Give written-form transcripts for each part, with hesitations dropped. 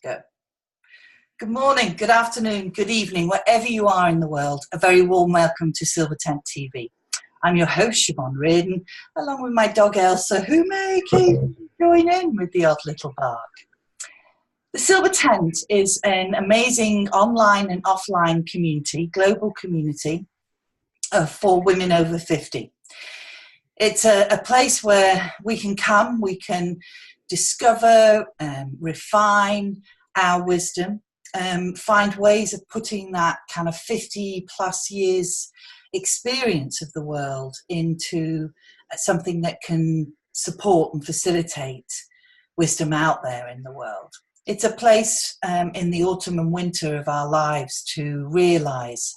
Go. Good morning, good afternoon, good evening, wherever you are in the world. A very warm welcome to Silver Tent TV. I'm your host, Siobhan A Riordan, along with my dog Elsa, who may occasionally join in with the odd little bark. The Silver Tent is an amazing online and offline community, global community for women over 50. It's a place where we can come, we can discover, refine our wisdom, find ways of putting that kind of 50 plus years experience of the world into something that can support and facilitate wisdom out there in the world. It's a place in the autumn and winter of our lives to realise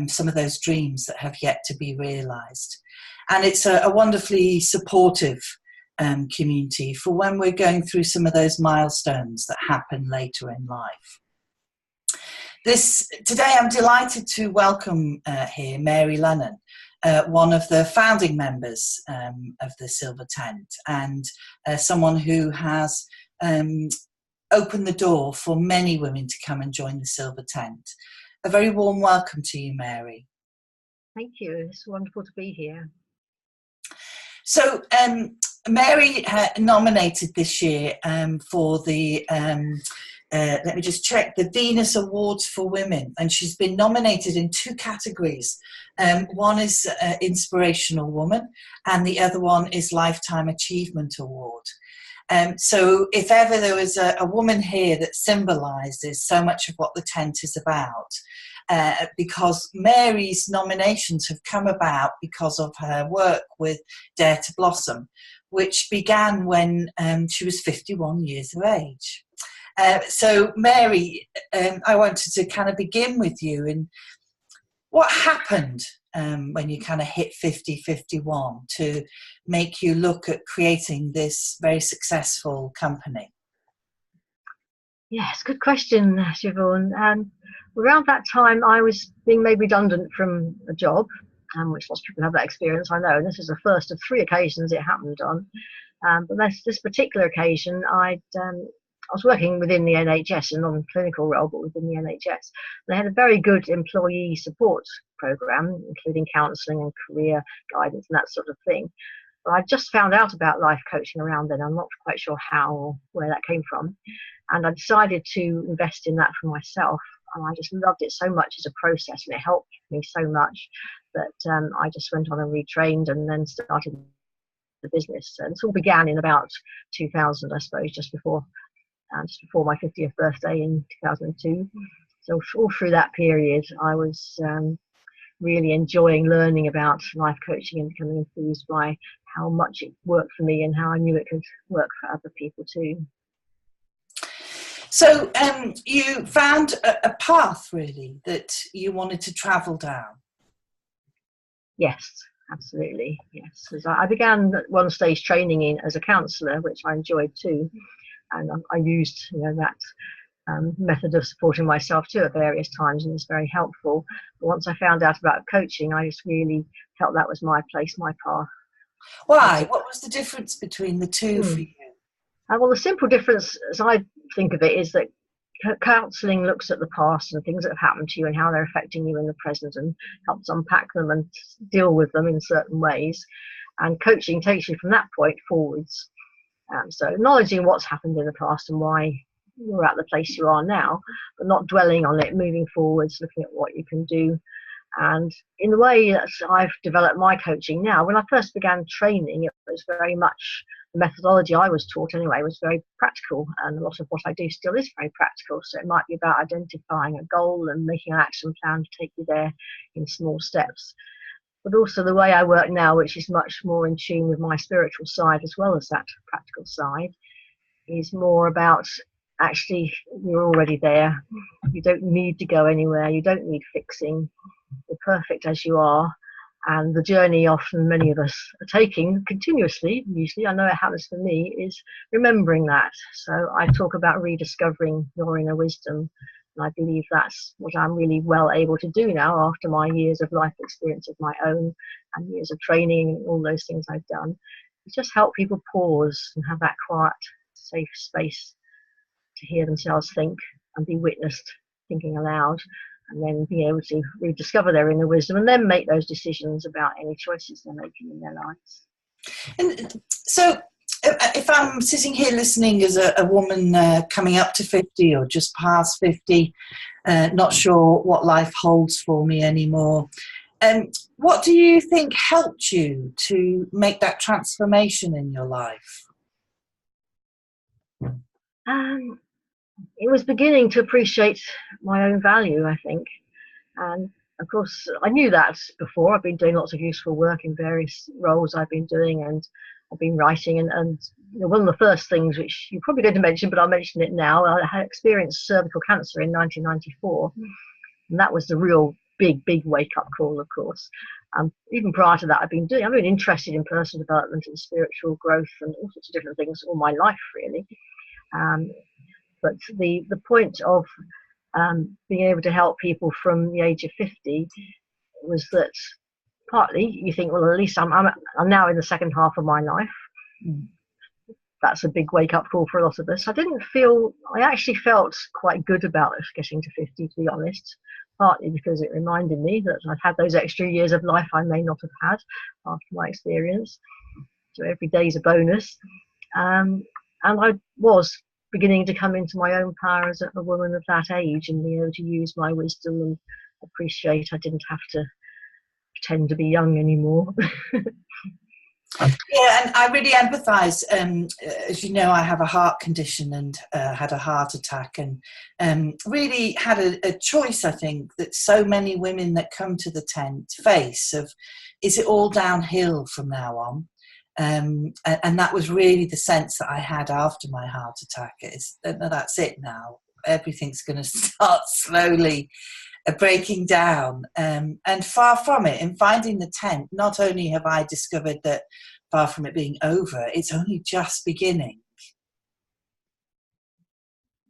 some of those dreams that have yet to be realised. And it's a wonderfully supportive community for when we're going through some of those milestones that happen later in life. Today I'm delighted to welcome here Mary Lunnen, one of the founding members of the Silver Tent, and someone who has opened the door for many women to come and join the Silver Tent. A very warm welcome to you, Mary. Thank you. It's wonderful to be here. So Mary nominated this year for the, let me just check, the Venus Awards for Women, and she's been nominated in two categories. One is Inspirational Woman, and the other one is Lifetime Achievement Award. So if ever there was a woman here that symbolises so much of what the tent is about, because Mary's nominations have come about because of her work with Dare to Blossom, which began when she was 51 years of age. So Mary, I wanted to kind of begin with you. And what happened when you kind of hit 50, 51 to make you look at creating this very successful company? Yes, good question, Siobhan. Around that time, I was being made redundant from a job, which lots of people have that experience, I know. And this is the first of three occasions it happened on. But this particular occasion, I was working within the NHS, a non-clinical role, but within the NHS. They had a very good employee support programme, including counselling and career guidance and that sort of thing. But I just found out about life coaching around then. I'm not quite sure how or where that came from. And I decided to invest in that for myself. And I just loved it so much as a process, and it helped me so much that I just went on and retrained and then started the business. And this all began in about 2000, I suppose, just before my 50th birthday in 2002. So all through that period, I was really enjoying learning about life coaching and becoming enthused by how much it worked for me and how I knew it could work for other people too. So you found a path, really, that you wanted to travel down. Yes, absolutely. Yes, as I began at one stage training as a counsellor, which I enjoyed too, and I used that method of supporting myself too at various times, and it's very helpful. But once I found out about coaching, I just really felt that was my place, my path. Why? What was the difference between the two for you? Well, the simple difference, as I think of it, is that counselling looks at the past and things that have happened to you and how they're affecting you in the present and helps unpack them and deal with them in certain ways. And coaching takes you from that point forwards. So acknowledging what's happened in the past and why you're at the place you are now, but not dwelling on it, moving forwards, looking at what you can do. And in the way that I've developed my coaching now, when I first began training, it was very much the methodology I was taught anyway was very practical, and a lot of what I do still is very practical. So it might be about identifying a goal and making an action plan to take you there in small steps. But also the way I work now, which is much more in tune with my spiritual side as well as that practical side, is more about actually you're already there. You don't need to go anywhere. You don't need fixing. You're perfect as you are. And the journey often many of us are taking continuously, usually, I know it happens for me, is remembering that. So I talk about rediscovering your inner wisdom. And I believe that's what I'm really well able to do now after my years of life experience of my own and years of training and all those things I've done. It's just help people pause and have that quiet, safe space to hear themselves think and be witnessed thinking aloud, and then be able to rediscover their inner wisdom and then make those decisions about any choices they're making in their lives. And so if I'm sitting here listening as a woman coming up to 50 or just past 50, not sure what life holds for me anymore, what do you think helped you to make that transformation in your life? It was beginning to appreciate my own value, I think. And of course, I knew that before. I've been doing lots of useful work in various roles I've been doing, and I've been writing. And you know, one of the first things, which you're probably going to mention, but I'll mention it now, I had experienced cervical cancer in 1994. And that was the real big wake-up call, of course. Even prior to that, I've been interested in personal development and spiritual growth and all sorts of different things all my life, really. But the point of being able to help people from the age of 50 was that partly you think, well, at least I'm now in the second half of my life. That's a big wake-up call for a lot of us. I actually felt quite good about getting to 50, to be honest, partly because it reminded me that I've had those extra years of life I may not have had after my experience. So every day's a bonus. And I was beginning to come into my own power as a woman of that age and be able to use my wisdom and appreciate I didn't have to pretend to be young anymore. Yeah, and I really empathise. As you know, I have a heart condition and had a heart attack, and really had a choice, I think, that so many women that come to the tent face of, is it all downhill from now on? And that was really the sense that I had after my heart attack. That's it now. Everything's going to start slowly breaking down. And far from it, in finding the tent, not only have I discovered that far from it being over, it's only just beginning.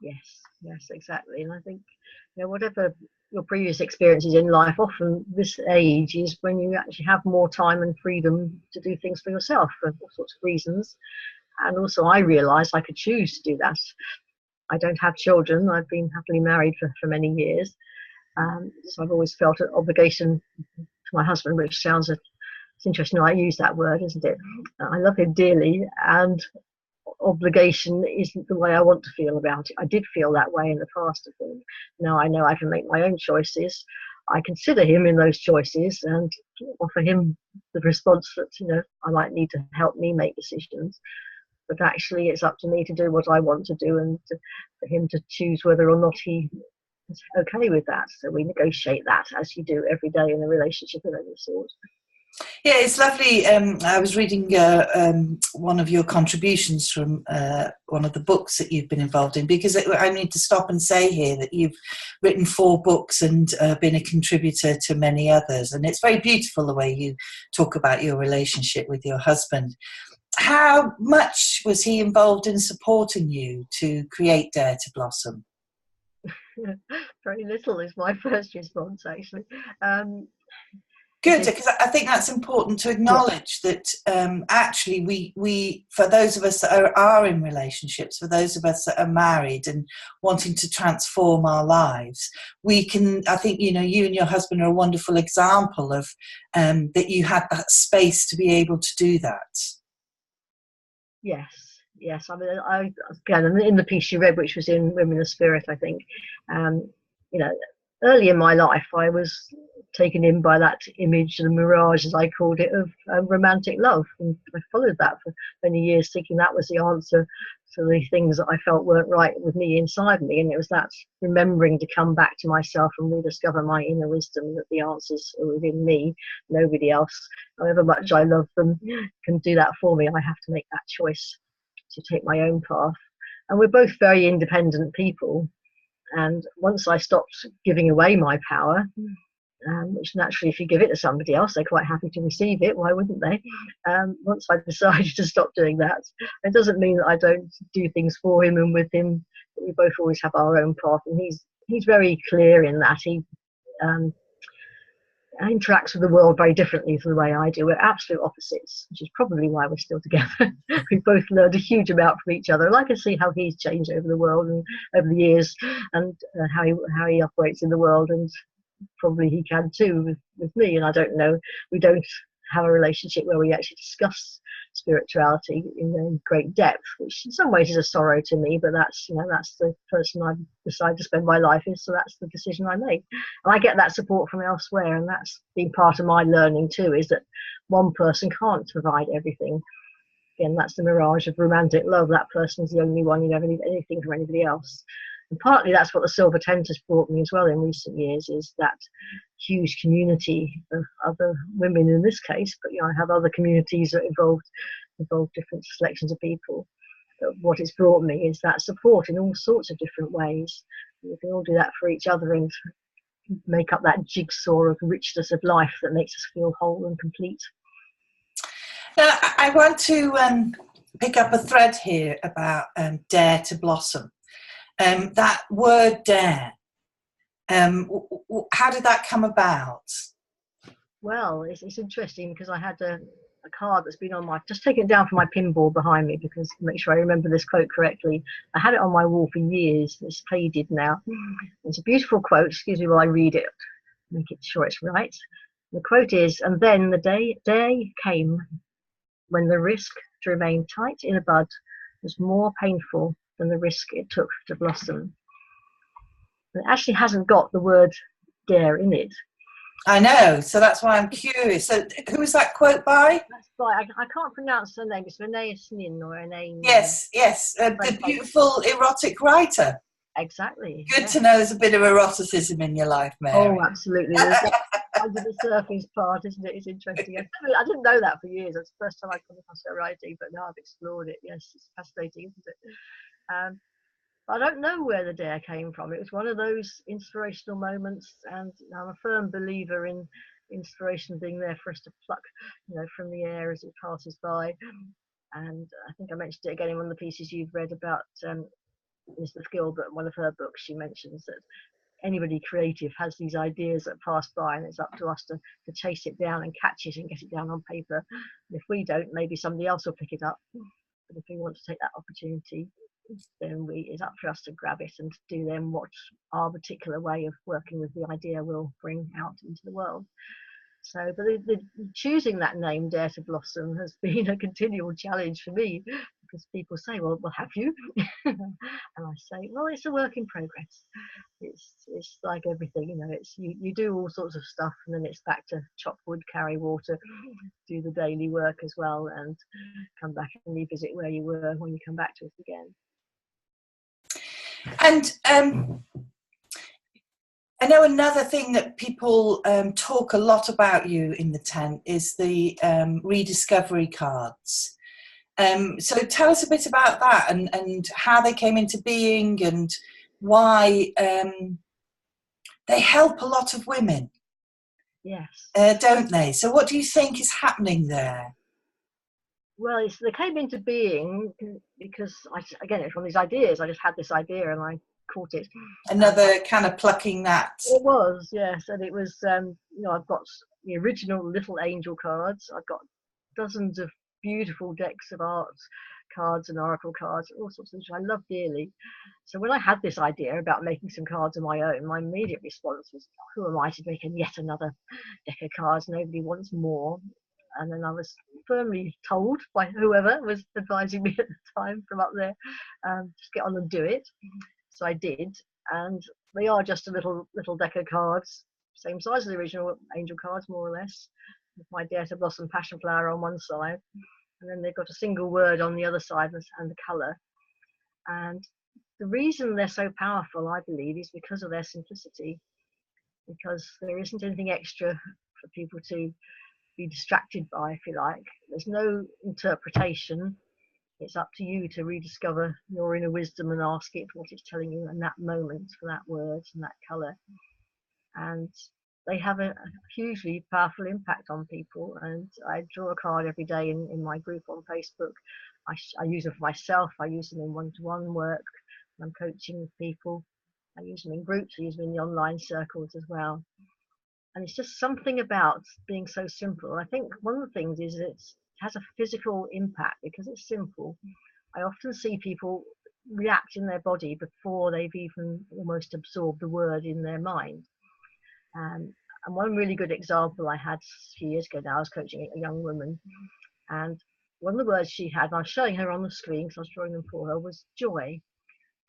Yes, exactly. And I think, whatever your previous experiences in life, often this age is when you actually have more time and freedom to do things for yourself for all sorts of reasons. And also I realised I could choose to do that. I don't have children. I've been happily married for many years. So I've always felt an obligation to my husband, which sounds, it's interesting I use that word, isn't it? I love him dearly, and obligation isn't the way I want to feel about it. I did feel that way in the past, I think. Now I know I can make my own choices. I consider him in those choices and offer him the response that, I might need to help me make decisions. But actually it's up to me to do what I want to do, and for him to choose whether or not he is okay with that. So we negotiate that, as you do every day in a relationship of any sort. Yeah, it's lovely. I was reading one of your contributions from one of the books that you've been involved in, because I need to stop and say here that you've written 4 books and been a contributor to many others. And it's very beautiful the way you talk about your relationship with your husband. How much was he involved in supporting you to create Dare to Blossom? Very little is my first response, actually. Good, because I think that's important to acknowledge that actually we for those of us that are in relationships, for those of us that are married and wanting to transform our lives, we can, I think, you and your husband are a wonderful example of that you had that space to be able to do that. Yes. I mean, again, in the piece you read, which was in Women of Spirit, I think, early in my life, I was taken in by that image, the mirage, as I called it, of romantic love. And I followed that for many years, thinking that was the answer to the things that I felt weren't right with me inside me. And it was that remembering to come back to myself and rediscover my inner wisdom, that the answers are within me, nobody else. However much I love them, can do that for me. I have to make that choice to take my own path. And we're both very independent people. And once I stopped giving away my power, which naturally, if you give it to somebody else, they're quite happy to receive it. Why wouldn't they? Once I decided to stop doing that, it doesn't mean that I don't do things for him and with him. We both always have our own path, and he's very clear in that. interacts with the world very differently to the way I do. We're absolute opposites, which is probably why we're still together. We both learned a huge amount from each other, and I can see how he's changed over the world and over the years, and how he operates in the world, and probably he can too with me. And I don't know, we don't have a relationship where we actually discuss spirituality in great depth, which in some ways is a sorrow to me, but that's, you know, that's the person I've decided to spend my life in, so that's the decision I make. And I get that support from elsewhere, and that's been part of my learning too, is that one person can't provide everything. Again, that's the mirage of romantic love. That person is the only one. You never need anything from anybody else. And partly that's what the Silver Tent has brought me as well in recent years, is that huge community of other women in this case, but you know, I have other communities that involve different selections of people. But what it's brought me is that support in all sorts of different ways. We can all do that for each other and make up that jigsaw of richness of life that makes us feel whole and complete. Now, I want to pick up a thread here about dare to blossom. That word dare, how did that come about? Well, it's interesting because I had a card that's been on my, just taken it down from my pinboard behind me because to make sure I remember this quote correctly. I had it on my wall for years. It's faded now. It's a beautiful quote. Excuse me while I read it, make it sure it's right. The quote is, "And then the day came when the risk to remain tight in a bud was more painful than the risk it took to blossom." It actually hasn't got the word dare in it. I know, so that's why I'm curious. So who was that quote by? That's by, I can't pronounce her name. It's Mary Lunnen or her name. Yes, the beautiful erotic writer. Exactly. Good to know there's a bit of eroticism in your life, Mary. Oh, absolutely. There's under the surface part, isn't it? It's interesting. I didn't know that for years. That's the first time I come across her writing, but now I've explored it. Yes, it's fascinating, isn't it? I don't know where the dare came from. It was one of those inspirational moments, and I'm a firm believer in inspiration being there for us to pluck, you know, from the air as it passes by. And I think I mentioned it again in one of the pieces you've read about Elizabeth Gilbert. One of her books, she mentions that anybody creative has these ideas that pass by, and it's up to us to chase it down and catch it and get it down on paper. And if we don't, maybe somebody else will pick it up. But if we want to take that opportunity, then it's up for us to grab it and do then what our particular way of working with the idea will bring out into the world. So, but the choosing that name, Dare to Blossom, has been a continual challenge for me, because people say, well, have you? And I say, well, it's a work in progress. It's like everything, you know, it's you do all sorts of stuff, and then it's back to chop wood, carry water, do the daily work as well, and come back and revisit where you were when you come back to it again. And I know another thing that people talk a lot about you in the tent is the rediscovery cards. So tell us a bit about that and how they came into being and why they help a lot of women. Yes. Don't they? So what do you think is happening there? Well, they came into being because, again, it's one of these ideas. I just had this idea and I caught it. Another kind of plucking that. It was, yes. And it was, you know, I've got the original little angel cards. I've got dozens of beautiful decks of art cards and oracle cards, all sorts of things I love dearly. So when I had this idea about making some cards of my own, my immediate response was, who am I to make yet another deck of cards? Nobody wants more. And then I was firmly told by whoever was advising me at the time from up there, just get on and do it. So I did, and they are just a little deck of cards, same size as the original angel cards, more or less, with my Dare to Blossom passion flower on one side, and then they've got a single word on the other side and the colour. And the reason they're so powerful, I believe, is because of their simplicity, because there isn't anything extra for people to be distracted by, if you like. There's no interpretation. It's up to you to rediscover your inner wisdom and ask it what it's telling you in that moment for that word and that colour. And they have a hugely powerful impact on people. And I draw a card every day in my group on Facebook. I use them for myself. I use them in one-to-one work. I'm coaching with people. I use them in groups. I use them in the online circles as well. And it's just something about being so simple. I think one of the things is it has a physical impact because it's simple. I often see people react in their body before they've even almost absorbed the word in their mind. And one really good example I had a few years ago now, I was coaching a young woman, and one of the words she had, and I was showing her on the screen because I was drawing them for her, was joy.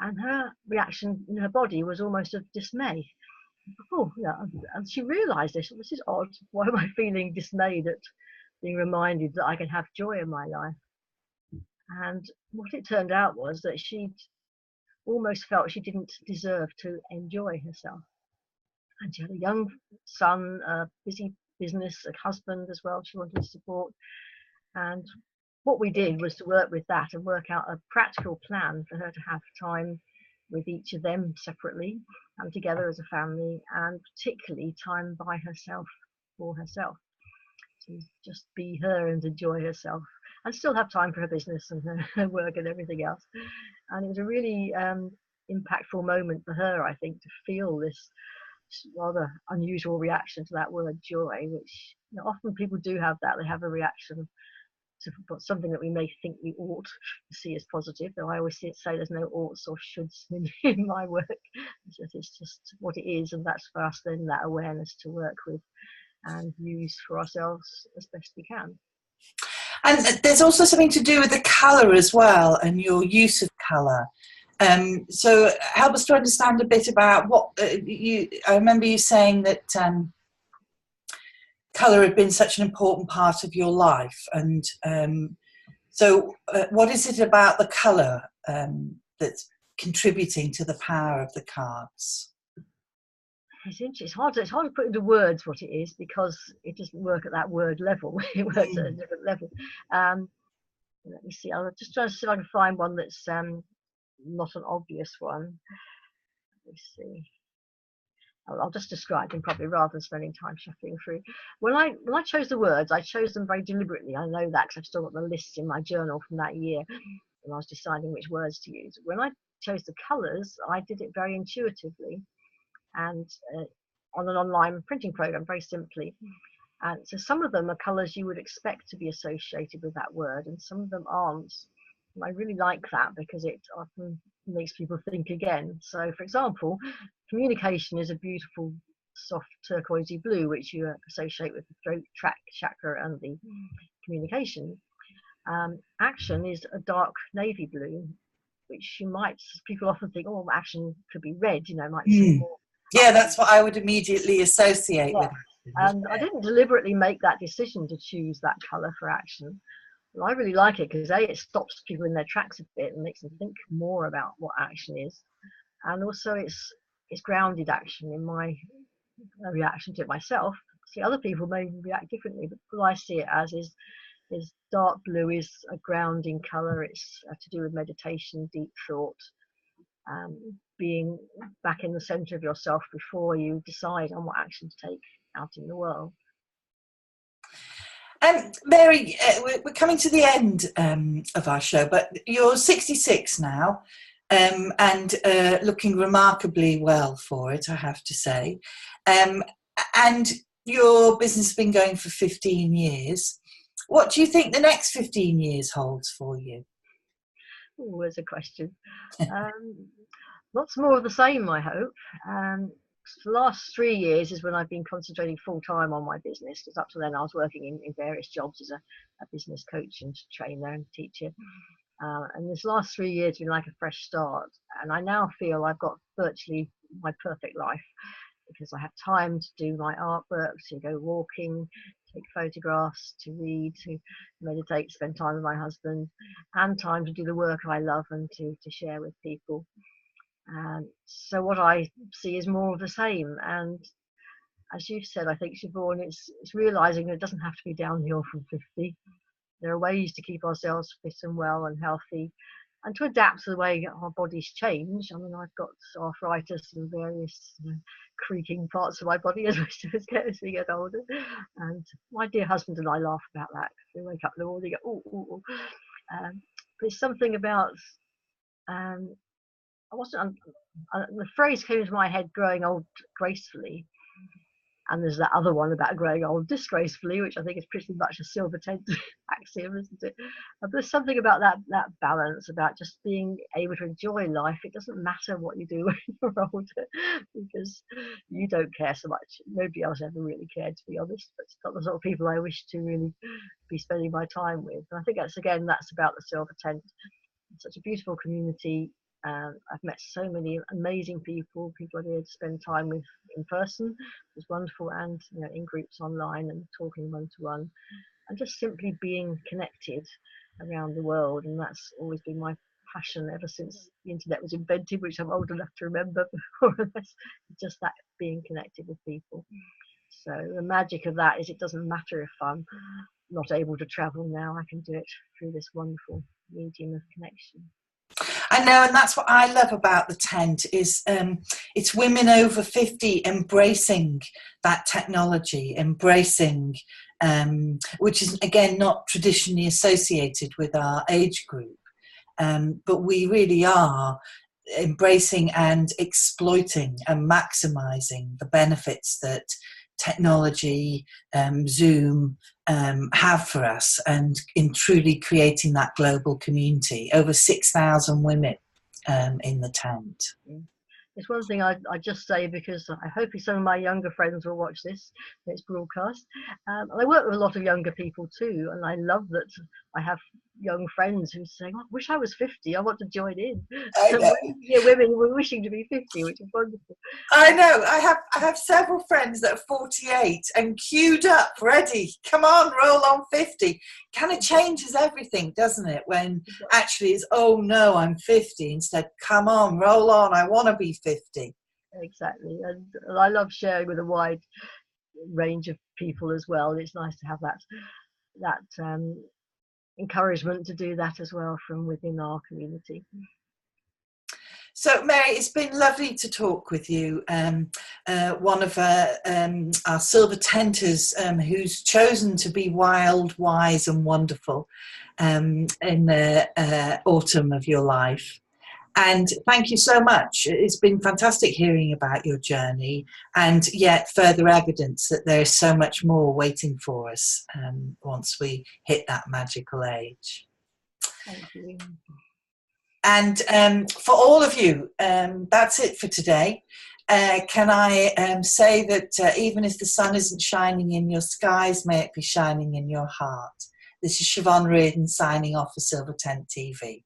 And her reaction in her body was almost of dismay. Oh, yeah. And she realised this. This is odd. Why am I feeling dismayed at being reminded that I can have joy in my life? And what it turned out was that she almost felt she didn't deserve to enjoy herself. And she had a young son, a busy business, a husband as well she wanted to support. And what we did was to work with that and work out a practical plan for her to have time with each of them separately and together as a family, and particularly time by herself, for herself, to just be her and enjoy herself and still have time for her business and her work and everything else. And it was a really impactful moment for her, I think, to feel this rather unusual reaction to that word joy, which, you know, often people do have that. They have a reaction to something that we may think we ought to see as positive, though I always say there's no oughts or shoulds in my work. It's just what it is, and that's for us then that awareness to work with and use for ourselves as best we can. And there's also something to do with the colour as well, and your use of colour. So help us to understand a bit about what I remember you saying that colour had been such an important part of your life, and so what is it about the colour that's contributing to the power of the cards? It's hard to put into words what it is, because it doesn't work at that word level. It works at a different level. Let me see. I'll just try to see if I can find one that's not an obvious one. Let me see. I'll just describe them probably rather than spending time shuffling through. When I chose the words, I chose them very deliberately. I know that because I've still got the lists in my journal from that year when I was deciding which words to use. When I chose the colours, I did it very intuitively and on an online printing program, very simply. And so some of them are colours you would expect to be associated with that word, and some of them aren't. And I really like that because it often makes people think again. So, for example, communication is a beautiful soft turquoisey blue, which you associate with the throat chakra and the communication. Action is a dark navy blue, which people often think, oh, action could be red, might be more. Yeah, that's what I would immediately associate with. And I didn't deliberately make that decision to choose that colour for action. Well, I really like it because it stops people in their tracks a bit and makes them think more about what action is. And also it's grounded action in my reaction to it myself. See, other people may react differently, but what I see it as is dark blue is a grounding colour. It's to do with meditation, deep thought, being back in the centre of yourself before you decide on what action to take out in the world. Mary, we're coming to the end of our show, but you're 66 now and looking remarkably well for it, I have to say. And your business has been going for 15 years. What do you think the next 15 years holds for you? Oh, there's a question. Lots more of the same, I hope. The last 3 years is when I've been concentrating full-time on my business, because up to then I was working in various jobs as a business coach and trainer and teacher. And this last 3 years has been like a fresh start. And I now feel I've got virtually my perfect life, because I have time to do my artwork, to go walking, take photographs, to read, to meditate, spend time with my husband, and time to do the work I love and to share with people. And so what I see is more of the same. And as you've said, I think, Siobhan, it's realising that it doesn't have to be downhill from 50. There are ways to keep ourselves fit and well and healthy, and to adapt to the way our bodies change. I mean, I've got arthritis and various creaking parts of my body as we get older. And my dear husband and I laugh about that. We wake up in the morning and go, ooh, ooh, ooh. There's something about the phrase came into my head, growing old gracefully. And there's that other one about growing old disgracefully, which I think is pretty much a silver tent axiom, isn't it? But there's something about that balance, about just being able to enjoy life. It doesn't matter what you do when you're older, because you don't care so much. Nobody else ever really cared, to be honest. But it's not the sort of people I wish to really be spending my time with. And I think that's about the silver tent. It's such a beautiful community. I've met so many amazing people I've been able to spend time with in person. It's wonderful, and in groups online and talking one to one, and just simply being connected around the world. And that's always been my passion ever since the internet was invented, which I'm old enough to remember, more or less. Just that, being connected with people. So the magic of that is, it doesn't matter if I'm not able to travel now, I can do it through this wonderful medium of connection. I know, and that's what I love about the tent is it's women over 50 embracing that technology, embracing, which is again not traditionally associated with our age group, but we really are embracing and exploiting and maximising the benefits that technology, Zoom, have for us, and in truly creating that global community. Over 6,000 women in the tent. It's one thing I just say, because I hope some of my younger friends will watch this broadcast. And I work with a lot of younger people too, and I love that I have young friends who say, "Oh, I wish I was 50. I want to join in." I know. Women were wishing to be 50, which is wonderful. I know. I have several friends that are 48 and queued up, ready. Come on, roll on 50. Kind of changes everything, doesn't it? When actually it's, oh no, I'm 50. Instead, come on, roll on. I want to be 50. Exactly, and I love sharing with a wide range of people as well. It's nice to have that encouragement to do that as well from within our community. So, Mary, it's been lovely to talk with you. One of our silver tenters who's chosen to be wild, wise and wonderful in the autumn of your life. And thank you so much. It's been fantastic hearing about your journey, and yet further evidence that there is so much more waiting for us once we hit that magical age. Thank you. And for all of you, that's it for today. Can I say that even if the sun isn't shining in your skies, may it be shining in your heart. This is Siobhan A Riordan signing off for Silver Tent TV.